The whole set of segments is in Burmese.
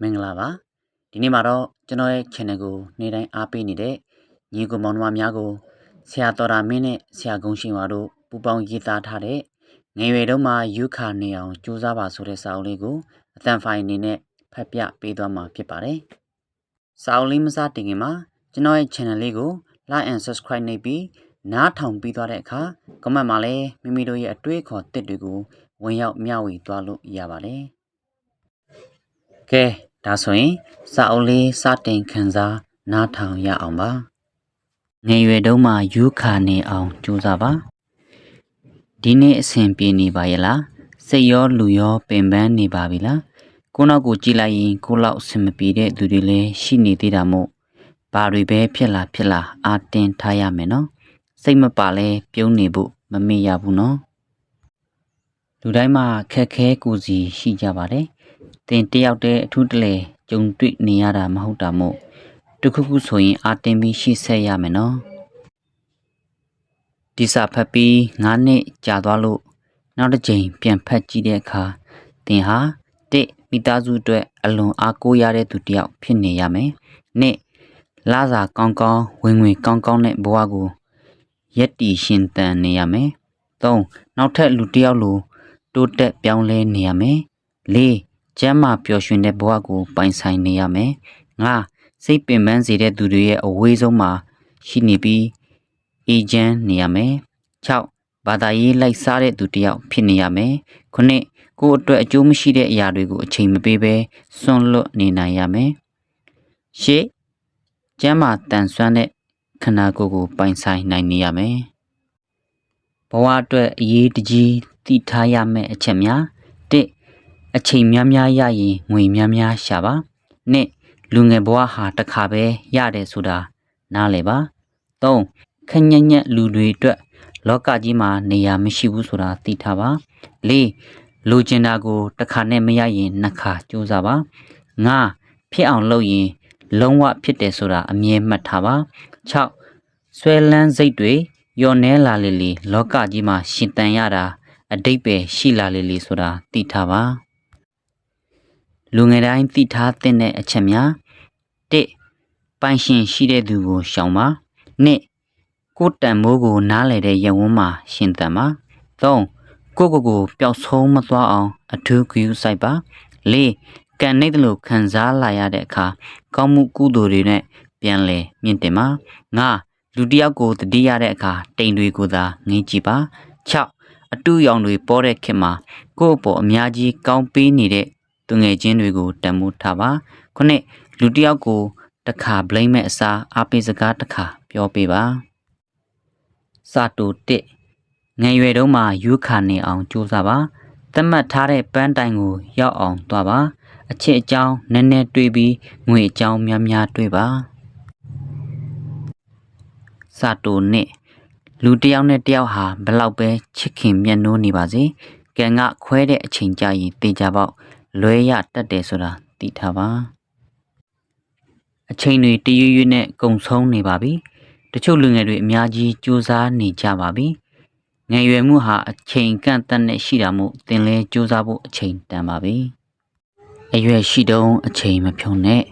မင်္ဂလာပါဒီနေ့မှာတော့ကျွန်တော်ရဲ့ channel ကိုနေ့တိုင်းအားပေးနေတဲ့ညီကိုမောင်နှမများကိုဆရာတော်တာမင်းနဲ့ဆရာကုန်းရှင်ဝါတို့ပူပေါင်းရေးသားထားတဲ့ငယ်ရွယ်တုန်းမှာယူခါနေအောင်ကြိုးစားပါဆိုတဲ့စာအုပ်လေးကိုအတန်ဖိုင်အနေနဲ့ဖတ်ပြပေးသွားမှာဖြစ်ပါတယ်စာအုပ်လေးမစတင်ခင်မှာကျွန်တော်ရဲ့ channel လေးကို like and subscribe နှိပ်ပြီးနားထောင်ပြီးသွားတဲ့အခါ comment မှာလည်းမိမိတို့ရဲ့အတွေ့အခေါ်တစ်တွေကိုဝင်ရောက်မျှဝေသွားလို့ရပါတယ်ကဲဒါဆိုရင်စာအုပ်လေးစတင်ခန်းစားနားထောင်ရအောင်ပါငယ်ရွယ်တုန်းမှာယူခါနေအောင်ကြိုးစားပါဒီနေ့အဆင်ပြေနေပါရဲ့လားစိတ်ရောလူရောပင်ပန်းနေပါပြီလားကိုနောက်ကိုကြည့်လိုက်ရင်ကိုလောက်အဆင်မပြေတဲ့သူတွေလည်းရှိနေသေးတာမို့ဘာတွေပဲဖြစ်လာအာတင်ထားရမယ်နော်စိတ်မပါလဲပြုံးနေဖို့မမေ့ရဘူးနော်လူတိုင်းမှာခက်ခဲကိုစီရှိကြပါတယ်တင်တယောက်တည်းအထူးတလဲကြုံတွေ့နေရတာမဟုတ်တာမို့တခုခုဆိုရင်အာတင်ပြီးရှိဆက်ရမယ်နော်ဒီစာဖတ်ပြီး9နှစ်ကြာသွားလို့နောက်တစ်ချိန်ပြန်ဖတ်ကြည့်တဲ့အခါတင်ဟာတစ်မိသားစုအတွက်အလွန်အားကိုးရတဲ့သူတစ်ယောက်ဖြစ်နေရမယ်နှစ်လာစာကောင်းကောင်းဝင်ဝင်ကောင်းကောင်းတဲ့ဘဝကိုရက်တီရှင်တန်နေရမယ်သုံးနောက်ထပ်လူတစ်ယောက်လိုတိုးတက်ပြောင်းလဲနေရမယ်လေးကျမ်းမာပျော်ရွှင်တဲ့ဘဝကိုပိုင်ဆိုင်နေရမယ်ငါစိတ်ပင်ပန်းစေတဲ့သူတွေရဲ့အဝေးဆုံးမှာရှိနေပြီးအေဂျင့်နေရမယ်6ဘာသာရေးလိုက်စားတဲ့သူတစ်ယောက်ဖြစ်နေရမယ်9ကိုယ့်အတွက်အကျိုးမရှိတဲ့အရာတွေကိုအချိန်မပေးဘဲစွန့်လွတ်နေနိုင်ရမယ်10ကျမ်းမာတန်ဆွမ်းတဲ့ခန္ဓာကိုယ်ကိုပိုင်ဆိုင်နိုင်နေရမယ်ဘဝအတွက်အရေးတကြီးသိထားရမယ့်အချက်များ1အချိန်များများရရင်ငွေများများရှာပါ2လူငယ်ဘဝဟာတစ်ခါပဲရတယ်ဆိုတာနားလည်ပါ3ခက်ညက်ညက်လူတွေအတွက်လောကကြီးမှာနေရာမရှိဘူးဆိုတာသိထားပါ4လူကျင်တာကိုတစ်ခါနဲ့မရရင်နှစ်ခါကြိုးစားပါ5ဖြစ်အောင်လုပ်ရင်လုံးဝဖြစ်တယ်ဆိုတာအမြဲမှတ်ထားပါ6ဆွဲလန်းစိတ်တွေညှော်နှဲလာလေလောကကြီးမှာရှင်တန်ရတာအတိတ်ပဲရှိလာလေဆိုတာသိထားပါလူငယ်တိုင်းသိထားတဲ့အချက်များ1ပိုင်ရှင်ရှိတဲ့သူကိုရှောင်ပါ2ကိုယ်တန်မိုးကိုနားလည်တဲ့ရုံဝန်းမှာရှင်တန်ပါ3ကိုယ့်ကိုယ်ပျောက်ဆုံးမသွားအောင်အထူးဂရုစိုက်ပါ4ကံနေတဲ့လို့ခံစားလာရတဲ့အခါကောင်းမှုကုသိုလ်တွေနဲ့ပြန်လဲမြင့်တင်ပါ5လူတစ်ယောက်ကိုတတိရတဲ့အခါတိမ်တွေကိုသာငင်းကြည့်ပါ6အတူရောင်တွေပေါ်တဲ့ခေတ်မှာကိုယ့်အပေါ်အများကြီးကောင်းပေးနေတဲ့သူငယ်ချင်းတွေကိုတန်ဖိုးထားပါ9လူတစ်ယောက်ကိုတစ်ခါဘလိမ့်မဲ့အစားအားပေးစကားတစ်ခါပြောပေးပါစာတူ1ငယ်ရွယ်တုန်းမှာယူခါနေအောင်ကြိုးစားပါသတ်မှတ်ထားတဲ့ပန်းတိုင်ကိုရောက်အောင်သွားပါအချစ်အကြောင်းနည်းနည်းတွေးပြီးငွေအကြောင်းများများတွေးပါစာတူ2လူတစ်ယောက်နဲ့တစ်ယောက်ဟာဘလောက်ပဲချစ်ခင်မြတ်နိုးနေပါစေကံကခွဲတဲ့အချိန်ကြာရင်တေချာပေါက်လွဲရတတ်တယ်ဆိုတာသိထားပါအချိန်တွေတရွရွနဲ့ကုံဆုံးနေပါပြီတချို့လူငယ်တွေအများကြီးကြိုးစားနေကြပါပြီငယ်ရွယ်မှုဟာအချိန်ကန့်သတ်နဲ့ရှိတာမို့သင်လဲကြိုးစားဖို့အချိန်တန်ပါပြီအရွယ်ရှိတုန်းအချိန်မဖြုံနဲ့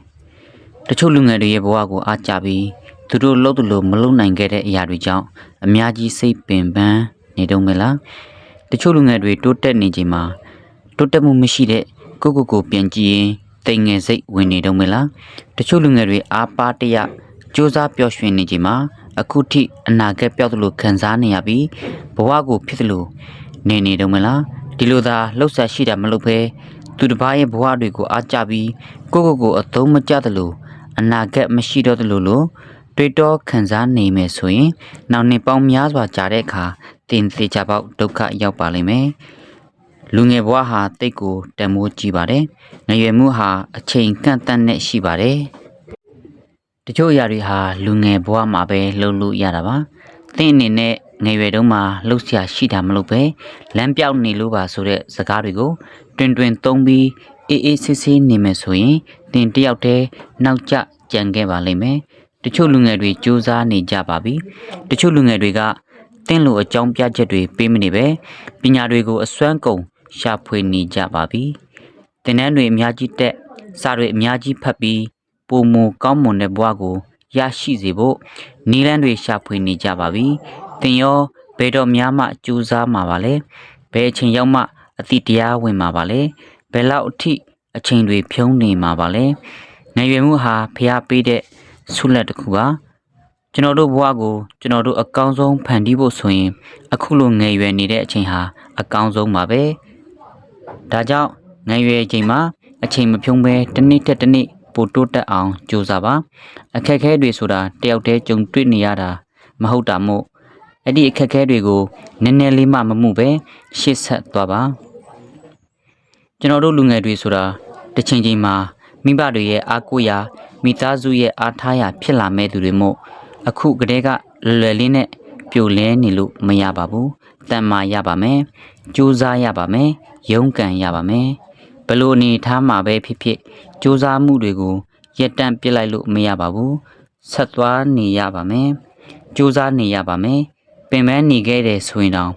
တချို့လူငယ်တွေရဲ့ဘဝကိုအားကြပြီးသူတို့လှုပ်သလိုမလှုပ်နိုင်ခဲ့တဲ့အရာတွေကြောင့်အများကြီးစိတ်ပင်ပန်းနေတော့မလားတချို့လူငယ်တွေတိုးတက်နေချိန်မှာတိုးတက်မှုမရှိတဲ့ကိုပြန်ကြည့်ရင်တိမ်ငယ်စိတ်ဝင်နေတော့မလားတချို့လူငယ်တွေအားပါတရစူးစမ်းပျော်ရွှင်နေချိန်မှာအခုထိအနာဂတ်ပြောက်သလိုခံစားနေရပြီးဘဝကိုဖြစ်သလိုနေတော့မလားဒီလိုသာလှုပ်ဆက်ရှိတာမလုပ်ဘဲသူတစ်ပါးရဲ့ဘဝတွေကိုအားကြပြီးကိုအသုံးမကျသလိုအနာဂတ်မရှိတော့သလိုလို့တွေးတောခံစားနေမယ်ဆိုရင်နောက်နှစ်ပေါင်းများစွာကြာတဲ့အခါတင်သေးချပေါက်ဒုက္ခရောက်ပါလိမ့်မယ်လူငယ်ဘဝဟာတိတ်ကိုတန်မိုးကြည့်ပါတယ်ငယ်ရွယ်မှုဟာအချိန်ကန့်သတ်နဲ့ရှိပါတယ်တချို့အရာတွေဟာလူငယ်ဘဝမှာပဲလှုပ်လို့ရတာပါသင်အနေနဲ့ငယ်ရွယ်တုန်းမှာလှုပ်ရှားရှိတာမလို့ပဲလမ်းပြောက်နေလို့ပါဆိုတဲ့စကားတွေကိုတွင်သုံးပြီးအေးဆေးနေမယ်ဆိုရင်သင်တယောက်တည်းနောက်ကျကြံခဲ့ပါလိမ့်မယ်တချို့လူငယ်တွေစူးစမ်းနေကြပါပြီတချို့လူငယ်တွေကသင်လိုအကြောင်းပြချက်တွေပေးမနေပဲပညာတွေကိုအစွမ်းကုန်ရှာဖွေနေကြပါပြီသင်တန်းတွေအများကြီးတက် စာတွေအများကြီးဖတ်ပြီးပုံမကောင်းမွန်တဲ့ဘဝကိုရရှိစေဖို့နီလန်းတွေရှာဖွေနေကြပါပြီ။တင်ရောဘယ်တော့များမှကြိုးစားမှာပါလဲ။ဘယ်အချိန်ရောက်မှအတိတရားဝင်မှာပါလဲ။ဘယ်လောက်အထိအချိန်တွေဖြုံးနေမှာပါလဲ။ငယ်ရွယ်မှုဟာဖျားပေးတဲ့ဆုလက်တစ်ခုပါ။ကျွန်တော်တို့ဘဝကိုကျွန်တော်တို့အကောင်းဆုံးဖန်တီးဖို့ဆိုရင်အခုလိုငယ်ရွယ်နေတဲ့အချိန်ဟာအကောင်းဆုံးပါပဲ။ဒါကြောင့်ငယ်ရွယ်ချိန်မှာအချိန်မဖြုံးပဲတစ်နေ့တစ်နေ့ပိုတိုးတက်အောင်ကြိုးစားပါအခက်အခဲတွေဆိုတာတယောက်တည်းကြုံတွေ့နေရတာမဟုတ်တာမို့အဲ့ဒီအခက်အခဲတွေကိုနည်းနည်းလေးမှမမှုပဲရှေ့ဆက်သွားပါကျွန်တော်တို့လူငယ်တွေဆိုတာတစ်ချိန်ချိန်မှာမိဘတွေရဲ့အားကိုးရာမိသားစုရဲ့အားထားရာဖြစ်လာမဲ့သူတွေမို့အခုကတည်းကလွယ်လေးနဲ့ပြိုလဲနေလို့မရပါဘူးတန်မာရပါမယ်ကြိုးစားရပါမယ်ရုန်းကန်ရပါမယ်ဘလို့အနေထားမှာပဲဖြစ်ဖြစ်စူးစမ်းမှုတွေကိုရက်တန့်ပစ်လိုက်လို့မရပါဘူးဆက်သွားနေရပါမယ်စူးစမ်းနေရပါမယ်ပင်ပန်းနေခဲ့တဲ့ဆိုရင်တောင်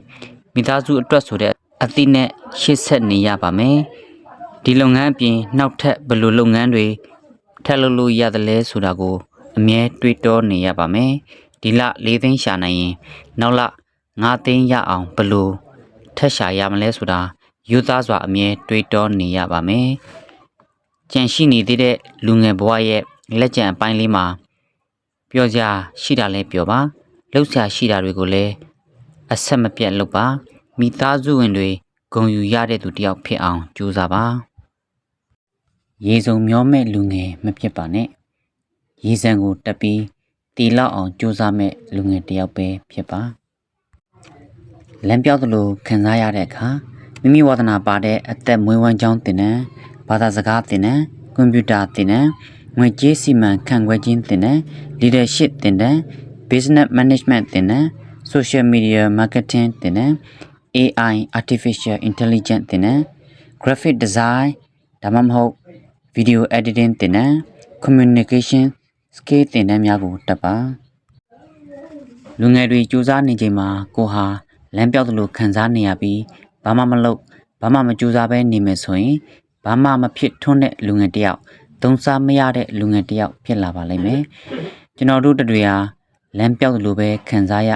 မိသားစုအတွက်ဆိုတဲ့အသည့်နဲ့ရှေ့ဆက်နေရပါမယ်ဒီလုပ်ငန်းအပြင်နောက်ထပ်ဘလို့လုပ်ငန်းတွေထပ်လုပ်လို့ရတယ်လဲဆိုတာကိုအမြဲတွေးတောနေရပါမယ်ဒီလ၄သိန်းရှာနိုင်ရင်နောက်လ9သိန်းရအောင်ဘလို့ထက်ရှာရမလဲဆိုတာယူသားစွာအမြဲတွေးတောနေရပါမယ်ကြံရှိနေသေးတဲ့လူငယ်ဘဝရဲ့လက်ကျန်အပိုင်းလေးမှာပြောကြရှိတာလဲပြောပါလှုပ်ရှားရှိတာတွေကိုလည်းအဆက်မပြတ်လုပ်ပါမိသားစုဝင်တွေဂုဏ်ယူရတဲ့သူတယောက်ဖြစ်အောင်ကြိုးစားပါရေစုံမျောမဲ့လူငယ်မဖြစ်ပါနဲ့ရေစံကိုတက်ပြီးတီလောက်အောင်ကြိုးစားမဲ့လူငယ်တယောက်ပဲဖြစ်ပါလမ်းပြောက်သလိုခံစားရတဲ့အခါမိမိဝါသနာပါတဲ့အသက်မွေးဝမ်းကြောင်းတင်တဲ့ဘာသာစကားတင်တဲ့ကွန်ပျူတာတင်တဲ့ငွေကြေးစီမံခန့်ခွဲခြင်းတင်တဲ့ leadership တင်တဲ့ business management တင်တဲ့ social media marketing တင်တဲ့ AI artificial intelligence တင်တဲ့ graphic design ဒါမှမဟုတ် video editing တင်တဲ့ communication skill တင်တဲ့များကိုတက်ပါလူငယ်တွေစူးစမ်းနေချိန်မှာကိုဟာလမ်းပြောက်သလိုခံစားနေရပြီးဘာမှမလုပ်ဘာမှမကြိုးစားပဲနေမယ်ဆိုရင်ဘာမှမဖြစ်ထွန်းတဲ့လူငယ်တယောက်သုံးစားမရတဲ့လူငယ်တယောက်ဖြစ်လာပါလိမ့်မယ်ကျွန်တော်တို့တွေဟာလမ်းပြောက်သလိုပဲခံစားရ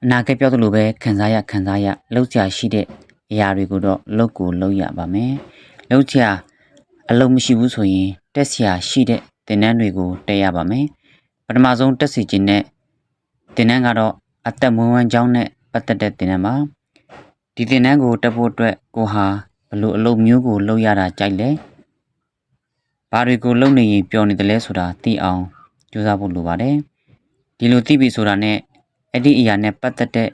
အနာဂတ်ပြောက်သလိုပဲခံစားရလှုပ်ရှားရှိတဲ့အရာတွေကိုတော့လုပ်ကိုလုပ်ရပါမယ်လှုပ်ရှားအလုံးမရှိဘူးဆိုရင်တက်ဆရာရှိတဲ့သင်တန်းတွေကိုတက်ရပါမယ်ပထမဆုံးတက်စီခြင်းနဲ့သင်တန်းကတော့အသက်မွေးဝမ်းကြောင်းနဲ့ပတ်သက်တဲ့သင်တန်းပါဒီသင်တန်းကိုတက်ဖို့အတွက်ကိုဟာဘလို့အလုပ်မျိုးကိုလုပ်ရတာကြိုက်လဲဘာတွေကိုလုပ်နေရင်ပျော်နေတယ်လဲဆိုတာသိအောင်ကြိုးစားဖို့လိုပါတယ်ဒီလိုသိပြီဆိုတာနဲ့အဲ့ဒီအရာနဲ့ပတ်သက်တဲ့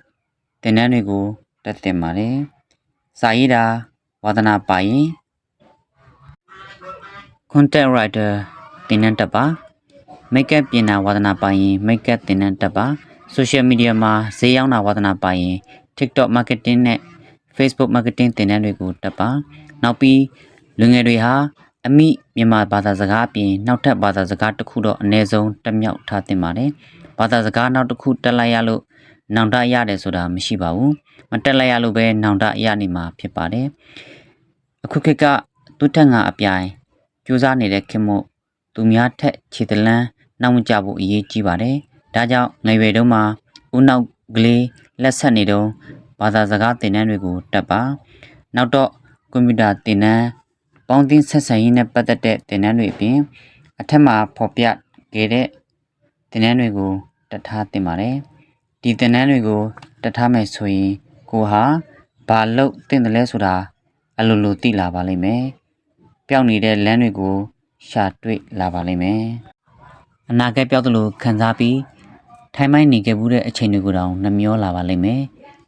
သင်တန်းတွေကိုတက်သင်ပါတယ်စာရေးတာဝါသနာပါရင် content writer သင်တန်းတက်ပါ makeup ပြင်တာဝါသနာပါရင် makeup သင်တန်းတက်ပါ social media မှာဈေးရောင်းတာဝါသနာပါရင် TikTok marketing နဲ့ Facebook marketing သင်တန်းတွေကိုတက်ပါနောက်ပြီးလူငယ်တွေဟာအမိမြန်မာဘာသာစကားအပြင်နောက်ထပ်ဘာသာစကားတစ်ခုတော့အနည်းဆုံးတစ်မြောက်ထားသင့်ပါတယ်ဘာသာစကားနောက်တစ်ခုတက်လိုက်ရလို့နောင်တရတယ်ဆိုတာမရှိပါဘူးမတက်လိုက်ရလို့ပဲနောင်တရနေမှာဖြစ်ပါတယ်အခုခေတ်ကသူထက်ငါအပြိုင်ကြိုးစားနေတဲ့ခင်မို့သူများထက်ခြေတလန်းနောက်မကျဖို့အရေးကြီးပါတယ်ဒါကြောင့်ငယ်ရွယ်တုန်းမှာဦးနောက်ကလေးလက်ဆက်နေတော့ဘာသာစကားသင်တန်းတွေကိုတက်ပါနောက်တော့ကွန်ပျူတာသင်တန်းပေါင်းသင်းဆက်ဆံရေးနဲ့ပတ်သက်တဲ့သင်တန်းတွေအပြင်အထက်မှာဖော်ပြခဲ့တဲ့သင်တန်းတွေကိုတက်ထားသင်ပါတယ်ဒီသင်တန်းတွေကိုတက်ထားမယ်ဆိုရင်ကိုဟာဘာလို့သင်တယ်လဲဆိုတာအလိုလိုသိလာပါလိမ့်မယ်ပျောက်နေတဲ့လမ်းတွေကိုရှာတွေ့လာပါလိမ့်မယ်အနာဂတ်ပျောက်သလိုခံစားပြီးထိုင်မိုင်းနေခဲ့မှုတဲ့အချိန်တွေကိုတောင်နှမျောလာပါလိမ့်မယ်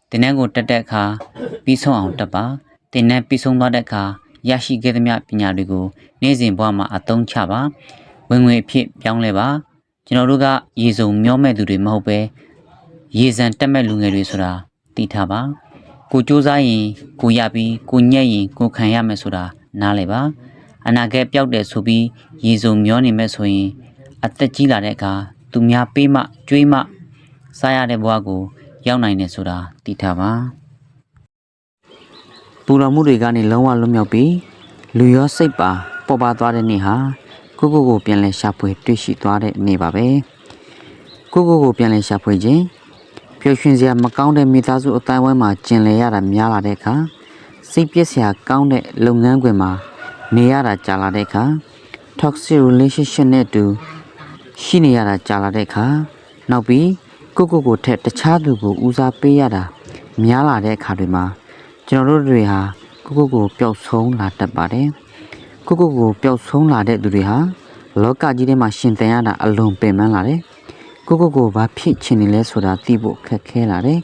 သင်တန်းကိုတက်တဲ့အခါပြီးဆုံးအောင်တက်ပါသင်တန်းပြီးဆုံးသွားတဲ့အခါရရှိခဲ့သမျှပညာတွေကိုနေ့စဉ်ဘဝမှာအသုံးချပါဝင်ငွေအဖြစ်ပြောင်းလဲပါကျွန်တော်တို့ကရေစုံမျောမဲ့သူတွေမဟုတ်ပဲရေစံတက်မဲ့လူငယ်တွေဆိုတာသိထားပါကိုစူးစမ်းရင်ကိုရပြီးကိုညက်ရင်ကိုခံရမယ်ဆိုတာနားလည်ပါအနာဂတ်ပျောက်တယ်ဆိုပြီးရေစုံမျောနေမဲ့ဆိုရင်အသက်ကြီးလာတဲ့အခါသူများပေးမှကျွေးမှစားရတဲ့ဘဝကိုရောက်နိုင်တယ်ဆိုတာသိထားပါပူလောင်မှုတွေကနေလုံးဝလွတ်မြောက်ပြီး လူရောစိတ်ပါပေါ်ပါသွားတဲ့နေ့ဟာကိုပြန်လဲရှာဖွေတွေ့ရှိသွားတဲ့နေ့ပါပဲကိုပြန်လဲရှာဖွေခြင်းပျော်ရွှင်စရာမကောင်းတဲ့မိသားစုအတိုင်းဝိုင်းမှာကျင်လည်ရတာများလာတဲ့အခါစိတ်ပြည့်စရာကောင်းတဲ့လုပ်ငန်းခွင်မှာနေရတာကြာလာတဲ့အခါ toxic relationship နဲ့တူရှိနေရတာကြာလာတဲ့အခါနောက်ပြီးကိုထက်တခြားသူကိုဦးစားပေးရတာများလာတဲ့အခါတွေမှာကျွန်တော်တို့တွေဟာကိုပျောက်ဆုံးလာတတ်ပါတယ်ကိုပျောက်ဆုံးလာတဲ့သူတွေဟာလောကကြီးထဲမှာရှင်သန်ရတာအလွန်ပင်ပန်းလာတယ်ကိုဘာဖြစ်ချင်နေလဲဆိုတာသိဖို့ခက်ခဲလာတယ်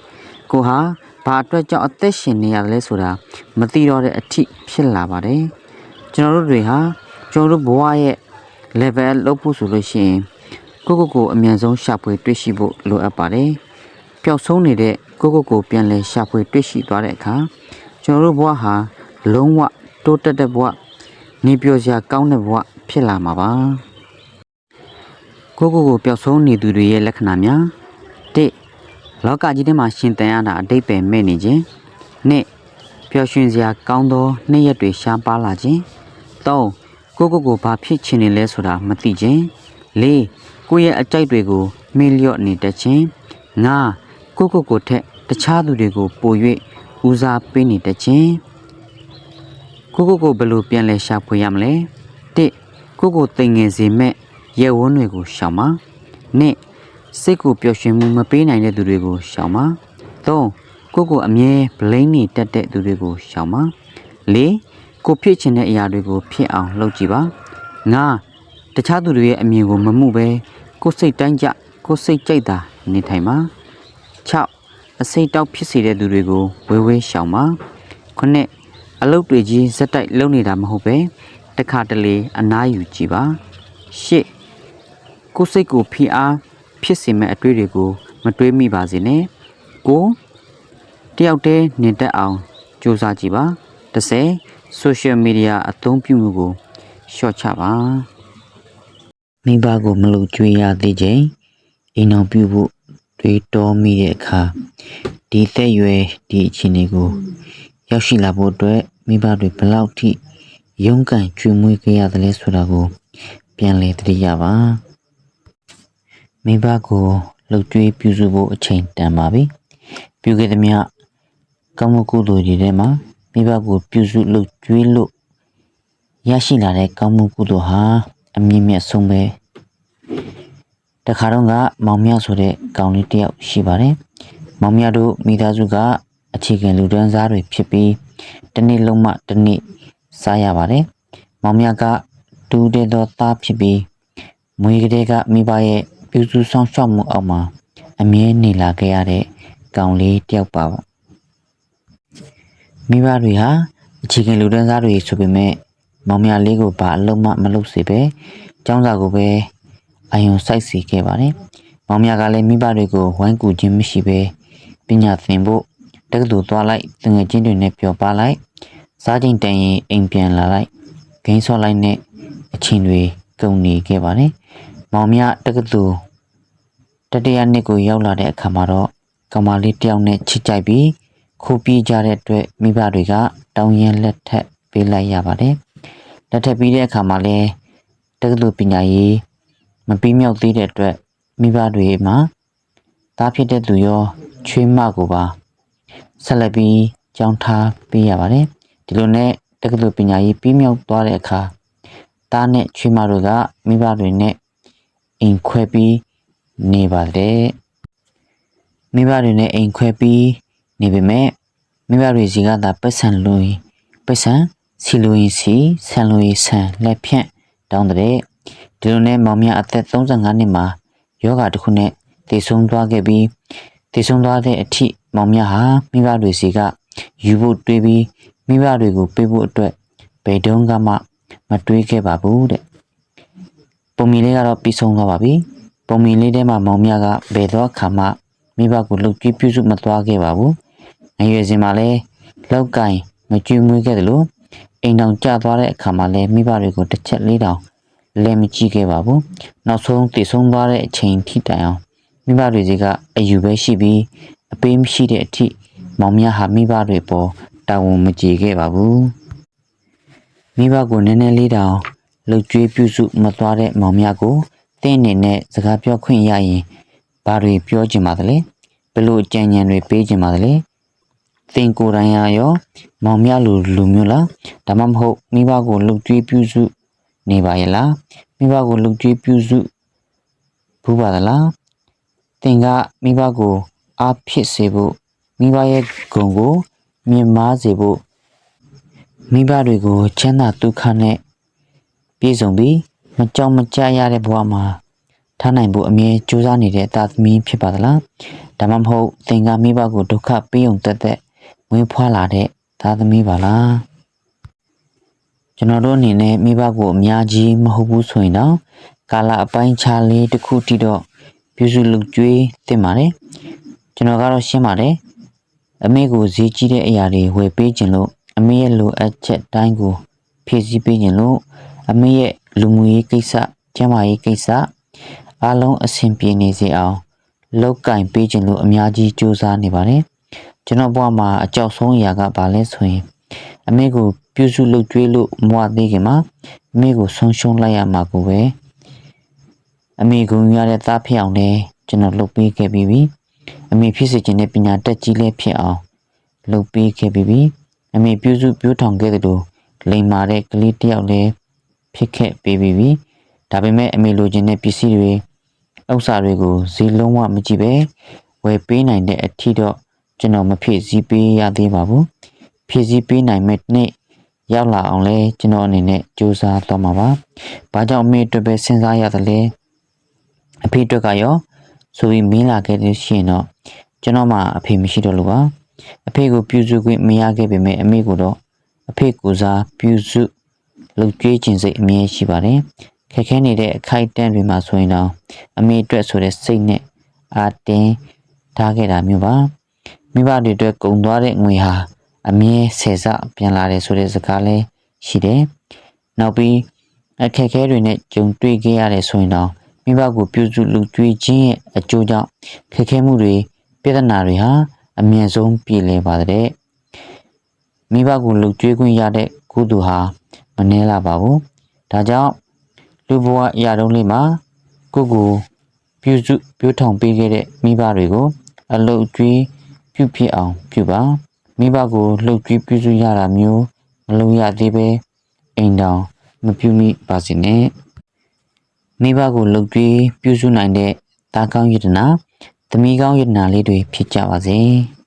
ကိုဟာဘာအတွက်ကြောင့်အသက်ရှင်နေရလဲဆိုတာမသိတော့တဲ့အထိဖြစ်လာပါတယ်ကျွန်တော်တို့တွေဟာကျွန်တော်တို့ဘဝရဲ့ level လုပ်ဖို့ဆိုလို့ရှိရင်ကိုအမြန်ဆုံးရှာဖွေတွေ့ရှိဖို့လိုအပ်ပါတယ်ပျောက်ဆုံးနေတဲ့ကိုပြန်လဲရှာဖွေတွေ့ရှိသွားတဲ့အခါကျွန်တော်တို့ဘဝဟာလုံးဝတိုးတက်တဲ့ဘဝနေပြောစရာကောင်းတဲ့ဘဝဖြစ်လာမှာပါကိုပျောက်ဆုံးနေသူတွေရဲ့လက္ခဏာများ၁လောကကြီးထဲမှာရှင်သန်ရတာအတိတ်ပဲမဲ့နေခြင်း၂ပျော်ရွှင်စရာကောင်းသောနေ့ရက်တွေရှားပါလာခြင်း၃ကိုဘာဖြစ်ချင်နေလဲဆိုတာမသိခြင်း၄ကိုရဲ့အကြိုက်တွေကိုမေ့လျော့နေတတ်ခြင်း၅ကိုထက်တခြားသူတွေကိုပို၍ဦးစားပေးနေတတ်ခြင်းကိုဘယ်လိုပြန်လဲရှာဖွေရမလဲ၁ကိုသိငယ်စေမဲ့ရဲဝန်းတွေကိုရှောင်ပါ၂စိတ်ကိုပျော်ရွှင်မှုမပေးနိုင်တဲ့သူတွေကိုရှောင်ပါ၃ကိုအမြဲဘလိမ့်နေတတ်တဲ့သူတွေကိုရှောင်ပါ၄ကိုဖြစ်ချင်တဲ့အရာတွေကိုဖြစ်အောင်လုပ်ကြည့်ပါ၅တခြားသူတွေရဲ့အမြင်ကိုမမှုပဲကိုစိတ်တိုင်းကြကိုစိတ်ကြိုက်တာနေထိုင်ပါ၆အစိတ်တောက်ဖြစ်စေတဲ့သူတွေကိုဝေးရှောင်ပါ9အလုပ်တွေကြီးဇက်တိုက်လုပ်နေတာမဟုတ်ပဲတခါတလေအနားယူကြည့်ပါ10ကိုစိတ်ကိုဖိအားဖြစ်စေမဲ့အတွေ့တွေကိုမတွေးမိပါစေနဲ့ကိုတယောက်တည်းနေတတ်အောင်ကြိုးစားကြည့်ပါ10 social media အသုံးပြုမှုကိုလျှော့ချပါမိဘကိုမလို့ကြွေးရသေးချိန်အိမ်အောင်ပြုဖို့တွေးတောမိတဲ့အခါဒီသက်ရွယ်ဒီအခြေအနေကိုရောက်ရှိလာဖို့အတွက်မိဘတွေဘယ်လောက်ထိရုန်းကန်ကျွေးမွေးခဲ့ရသလဲဆိုတာကိုပြန်လည်သတိရပါမိဘကိုလှုပ်ကြွေးပြုစုဖို့အချိန်တန်ပါပြီပြုခဲ့သမျှကောင်းမှုကုသိုလ်တွေထဲမှာမိဘကိုပြုစုလှုပ်ကြွေးလို့ရရှိလာတဲ့ကောင်းမှုကုသိုလ်ဟာအမြင့်မြတ်ဆုံးပဲတခါတော့ကမောင်မြဆိုတဲ့ကောင်လေးတယောက်ရှိပါတယ်မောင်မြတို့မိသားစုကအခြေခံလူဒန်းစားတွေဖြစ်ပြီးတစ်နေ့လုံးမှတစ်နေ့စားရပါတယ်မောင်မြကတူတဲ့သောသားဖြစ်ပြီးမွေးကလေးကမိဘရဲ့ပြုစုဆောင်ရှောက်မှုအောက်မှာအမြဲနေလာခဲ့ရတဲ့ကောင်လေးတယောက်ပါမိဘတွေဟာအခြေခံလူဒန်းစားတွေဆိုပေမဲ့မောင်မြလေးကိုဘာအလုံးမလုပ်စေပဲကျောင်းစာကိုပဲအယုံစိုက်စေခဲ့ပါတယ်မောင်မြကလည်းမိဘတွေကိုဝိုင်းကူခြင်းမရှိပဲပညာသင်ဖို့တက္ကသိုလ်သွားလိုက်တငယ်ချင်းတွေနဲ့ပျော်ပါလိုက်စားချိန်တန်ရင်အိမ်ပြန်လာလိုက်ဂိမ်းဆော့လိုက်နဲ့အချင်းတွေကုန်နေခဲ့ပါတယ်မောင်မြတက္ကသိုလ်တတိယနှစ်ကိုရောက်လာတဲ့အခါမှာတော့ကောင်မလေးတယောက်နဲ့ချစ်ကြိုက်ပြီးခိုးပြေးကြတဲ့အတွက်မိဘတွေကတောင်းရင်လက်ထက်ပေးလိုက်ရပါတယ်လက်ထက်ပြီးတဲ့အခါမှာလည်းတက္ကသိုလ်ပညာရေးမပြီးမြောက်သေးတဲ့အတွက်မိဘတွေမှာသားဖြစ်တဲ့သူရောချွေးမကိုပါဆက်လက်ပြီးကြောင်းထားပေးရပါတယ်ဒီလိုနဲ့တက္ကသိုလ်ပညာရေးပြီးမြောက်သွားတဲ့အခါသားနဲ့ချွေးမတို့ကမိဘတွေနဲ့အိမ်ခွဲပြီးနေပါတယ်မိဘတွေနဲ့အိမ်ခွဲပြီးနေပေမဲ့မိဘတွေစီကသာပတ်စံလို့ပတ်စံစီလိုရင်စီဆန်လို့ရင်ဆန်လက်ဖြန့်တောင်းတဲ့ဒီလိုနဲ့မောင်မြအသက်35နှစ်မှာယောဂတစ်ခုနဲ့တည်ဆုံးသွားခဲ့ပြီးတည်ဆုံးသွားတဲ့အထိမောင်မြဟာမိဘတွေစီကယူဖို့တွေးပြီးမိဘတွေကိုပေးဖို့အတွက်ဘယ်တုန်းကမှမတွေးခဲ့ပါဘူးတဲ့ပုံမီလေးကတော့ပြီးဆုံးသွားပါပြီပုံမီလေးထဲမှာမောင်မြကဘယ်တော့အခါမှမိဘကိုလှုပ်ကြည့်ပြုစုမသွားခဲ့ပါဘူးငယ်ရွယ်စဉ်မှာလည်းလောက်ကင်မကျွေးမွေးခဲ့တယ်လို့အိမ်တော်ကျသွားတဲ့အခါမှာလည်းမိဘတွေကိုတစ်ချက်လေးတောင်လဲမကြည့်ခဲ့ပါဘူးနောက်ဆုံးတည်ဆုံးသွားတဲ့အချိန်ထိတိုင်အောင်မိဘတွေကအယူပဲရှိပြီးအပေးမရှိတဲ့အထိမောင်မြဟာမိဘတွေပေါ်တာဝန်မကျေခဲ့ပါဘူး မိဘကိုနည်းနည်းလေးတောင်လှုပ်ကြွေးပြုစုမသွားတဲ့မောင်မြကိုတင်းအနေနဲ့စကားပြောခွင့်ရရင်ဘာတွေပြောချင်ပါသလဲဘယ်လိုအကြံဉာဏ်တွေပေးချင်ပါသလဲတင်ကိုယ်တိုင်ရောမောင်မြလူမျိုးလားဒါမှမဟုတ်မိဘကိုလှုပ်ကြွေးပြုစုနေပါရဲ့လားမိဘကိုလှုပ်ကြွေးပြုစုဘူးပါသလားတင်ကမိဘကိုအားဖြစ်စေဖို့မိဘရဲ့ဂုဏ်ကိုမြင့်မားစေဖို့မိဘတွေကိုချမ်းသာဒုက္ခနဲ့ပြည့်စုံပြီးမကြောက်မကြရတဲ့ဘဝမှာထားနိုင်ဖို့အမြဲကြိုးစားနေတဲ့သားသမီးဖြစ်ပါသလားဒါမှမဟုတ်သင်ကမိဘကိုဒုက္ခပေးုံတက်တက်ဝင်းဖွာလာတဲ့သားသမီးပါလားကျွန်တော်တို့အနေနဲ့မိဘကိုအများကြီးမဟုတ်ဘူးဆိုရင်တော့ကာလအပိုင်းခြားလေးတစ်ခုတည်းတော့ပြုစုလုပ်ကြွေးသင့်ပါတယ်ကျွန်တော်ကတော့ရှင်းပါတယ်အမေကိုဈေးကြီးတဲ့အရာတွေဝယ်ပေးခြင်းလို့အမေရဲ့လိုအပ်ချက်တိုင်းကိုဖြည့်ဆည်းပေးခြင်းလို့အမေရဲ့လူမှုရေးကိစ္စကျန်းမာရေးကိစ္စအားလုံးအဆင်ပြေနေစေအောင်လောက်ကင်ပေးခြင်းလို့အများကြီးစူးစမ်းနေပါတယ်ကျွန်တော်ဘဝမှာအကြောက်ဆုံးအရာကဘာလဲဆိုရင်အမေကိုပြုစုလုပ်ကြွေးလို့မဝသေးခင်မှာအမေကိုဆုံးရှုံးလိုက်ရမှာကိုပဲအမေကိုရတဲ့သားဖြစ်အောင်လည်းကျွန်တော်လုပ်ပေးခဲ့ပြီးပြီအမေဖြစ်စေခြင်းနဲ့ပညာတတ်ကြီးလည်းဖြစ်အောင်လုပ်ပေးခဲ့ပြီးပြီအမေပြုစုပြောထောင်ခဲ့တဲ့လိုလိမ်မာတဲ့ကလေးတယောက်လည်းဖြစ်ခဲ့ပြီးပြီဒါပေမဲ့အမေလိုချင်တဲ့ပစ္စည်းတွေဥစ္စာတွေကိုဈေးလုံးဝမကြည့်ပဲဝယ်ပေးနိုင်တဲ့အထီတော့ကျွန်တော်မဖြည့်ဆည်းပေးရသေးပါဘူးဖြည့်ဆည်းပေးနိုင်မဲ့နေ့ရောက်လာအောင်လဲကျွန်တော်အနေနဲ့ကြိုးစားသွားမှာပါ။ဘာကြောင့်အမေအတွက်ပဲစဉ်းစားရတယ်လဲအဖေအတွက်ကရောဆိုပြီးမင်းလာခဲ့လို့ရှိရင်တော့ကျွန်တော်မှအဖေမရှိတော့လို့ပါအဖေကိုပြုစုခွင့်မရခဲ့ပေမဲ့အမေကိုတော့အဖေကိုစားပြုစုလုပ်ကြွေးခြင်းစိတ်အမြဲရှိပါတယ်ခက်ခဲနေတဲ့အခိုက်အတန့်တွေမှာဆိုရင်တော့အမေအတွက်ဆိုတဲ့စိတ်နဲ့အားတင်းထားခဲ့တာမျိုးပါမိဘတွေအတွက်ကုန်သွားတဲ့ငွေဟာအမြဲဆယ်ဆပြန်လာတယ်ဆိုတဲ့စကားလည်းရှိတယ်နောက်ပြီးအခက်အခဲတွေနဲ့ကြုံတွေ့ခဲ့ရတယ်ဆိုရင်တော့မိဘကိုပြုစုလုပ်ကြွေးခြင်းရဲ့အကျိုးကြောင့်ခက်ခဲမှုတွေပြဿနာတွေဟာအမြင့်ဆုံးပြည်လည်ပါတယ်မိဘကိုလုပ်ကြွေးခွင့်ရတဲ့ကုသိုလ်ဟာမနှဲလာပါဘူးဒါကြောင့်လူဘဝအရာတုံးလေးမှာကိုပြုစုပြောထောင်ပေးခဲ့တဲ့မိဘတွေကိုအလုပ်ကြွေးပြုဖြစ်အောင်ပြုပါမိဘကိုလှုပ်ကြွေးပြုစုရတာမျိုးမလုပ်ရသေးပဲအိမ်တောင်မပြုမိပါစေနဲ့မိဘကိုလှုပ်ကြွေးပြုစုနိုင်တဲ့သားကောင်းယတနာသမီးကောင်းယတနာလေးတွေဖြစ်ကြပါစေ။